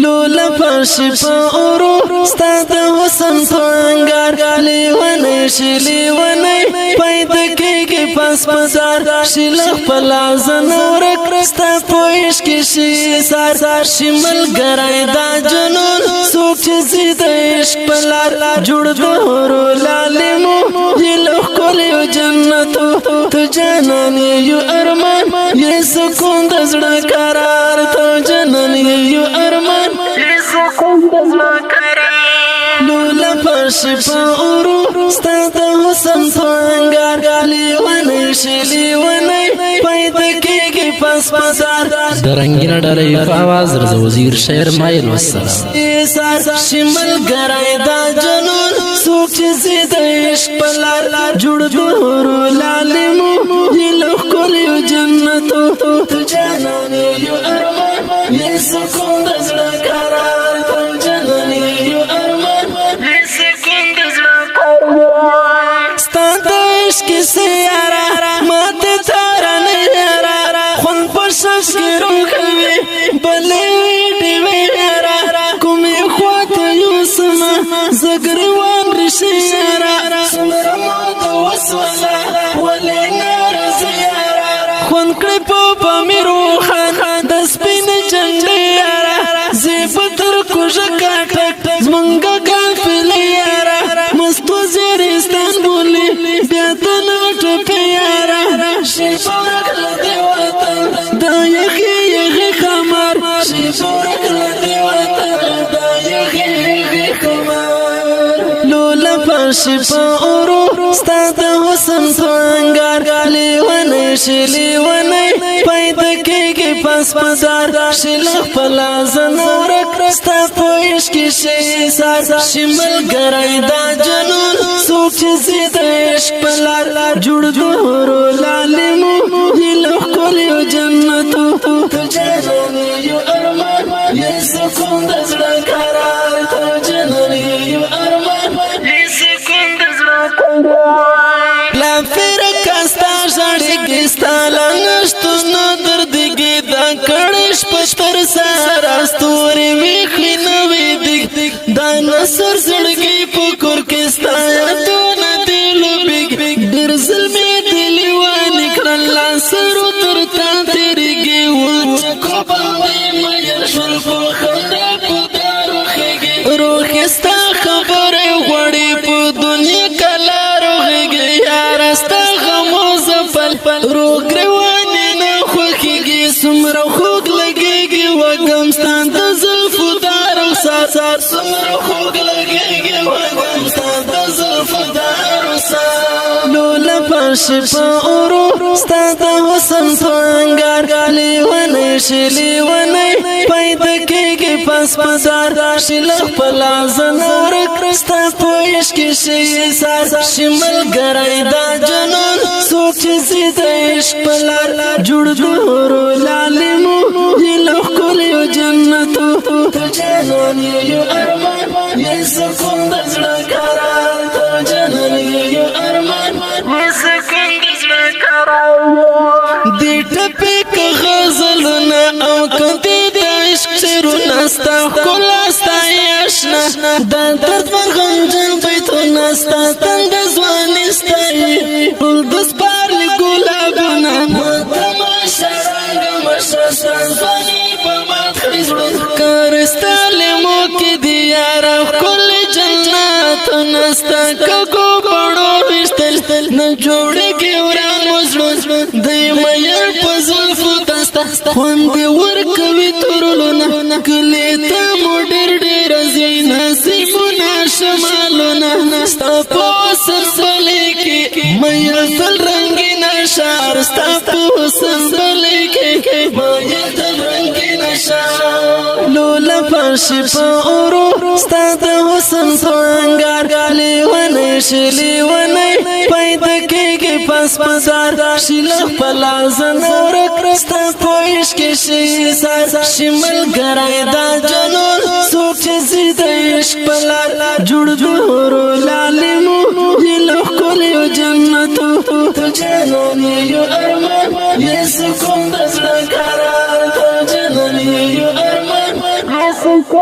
لولا پاشی پا اورو ستا د حسن پانگار لیونی شی لیونی پیدا کیگی پاس پزار شلخ پلا زنورک ستا پویش کی شی سار شمل گرائی دا جنون سوک چیزی دا عشق پلار جوڑ دورو لالمو یہ لوگ کولیو جنتو تو جانانی یو ارمان یہ سکون دزڑ قرار تو جانانی یو ارمان یہ سکون دزڑ قرار لولا پاشی پا اورو ستا دا حسن پانگار لیونی شی لیونی پیدا کیگی پاس پزار درنگینا ڈالی فاواز رضا وزیر شعر مائل والسلام شمل گرائی دا جنون سوک چیزی دا عشق پلار جوڑ دورو لالمو یہ لوگ کولیو جنتو تو جانانی یو ارمان یہ سکون دزڑا قرار تو جانانی یو ارمان یہ سکون دزڑا قرار ستا دا عشق سیارا مات تارا نیارا خون پشش کی روکوی بلی ویڈی ویارا کمی خوات یوسما زگروان رشیارا سمرمات وسولا ولی نار زیارا خون کلپو پا می روخان دس پین جنگیارا زیبتر کجکاٹک زمنگا کافلیارا مستو زیرستان بولی بیاتن ٹوپیارا شیفورک لدی وطن دا یخی خمار شیفورک لدی وطن دا یخی خمار لولا پاشی پا اورو ستا دا حسن پانگار لیونی شی لیونی پیدا کیگی پاس پزار شلخ پلا زنورک ستا پویش کی شی سار شمل گرائی دا جنون سوک چیزی دا عشق پلار جوڑ دورو لالمو یہ لوگ کولیو جنتو تو جانانی یو ارمان یہ سکون دزڑا قرار تو جانانی یو ارمان یہ سکون دزڑا قرار لا پھر کاستا جاڑی گستا لانشتو ندر دیگی دا کڑش پتر سارا ستوری میخی نوی دیگ دا نصر زڑگی پکر کستا تو ندیلو بیگ در ظلمی دلیوانی کرن لاسرو ترتا تیری گی وچکو باندی میر شلفو خنده پدا روخیگی روخستا خبر غوڑی پو دنیا کلا روخیگی یارستا غمو زفل روخ روانی نخوخیگی سمرو خوک لگیگی وگمستان دا زلفو دارو سار سمرو خوک لگیگی وگمستان دا زلفو دارو سار لولا پاشی پا اورو ستا دا حسن پانگار لیونی شی لیونی پیدا کیگی پاس پزار شلخ پلا زنورک ستا پویش کی شی سار شمل گرائی دا جنون سوک چیزی دا عشق پلار جوڑ دورو لالمو یہ لوگ کولیو جنتو تو جانانی یو ارمان یہ سکون دزڑا قرار تو جانانی یو ارمان یہ سکون دزڑا قرار دی ٹپی که غزلونا او کدی دا عشق شرونا ستا خلا ستا یاشنا دا درد مرغم جن بیتونا ستا تند زوانی ستایی بل دس پارلی گلابونا ماتما شرانگا مشرستان زوانی پمات خریزوڑ کارستالی موکی دیارا کل جناتونا ستا کگو بڑو وشتل نجوڑی گیوران مزلون دی میر پزلفو دستا خوندی ورکوی ترولونا کلیتا موڈر دیر زینا سیفونا شمالونا ستا پوسن بلی کی میر تل رنگی نشار ستا پوسن بلی کی میر تل رنگی نشار لولا پاشی پا اورو ستا دا حسن پانگار لیونی شی لیونی پیدا کیگی پاس پزار شلخ پلا زنورک ستا پویش کی شی سار شمل گرائی دا جنون سوک چیزی دا عشق پلار جوڑ دورو لالمو یہ لوگ کولیو جنتو تو جانانی یو ارمان یہ سکون دزڑا قرار تو جانانی یو ارمان سکو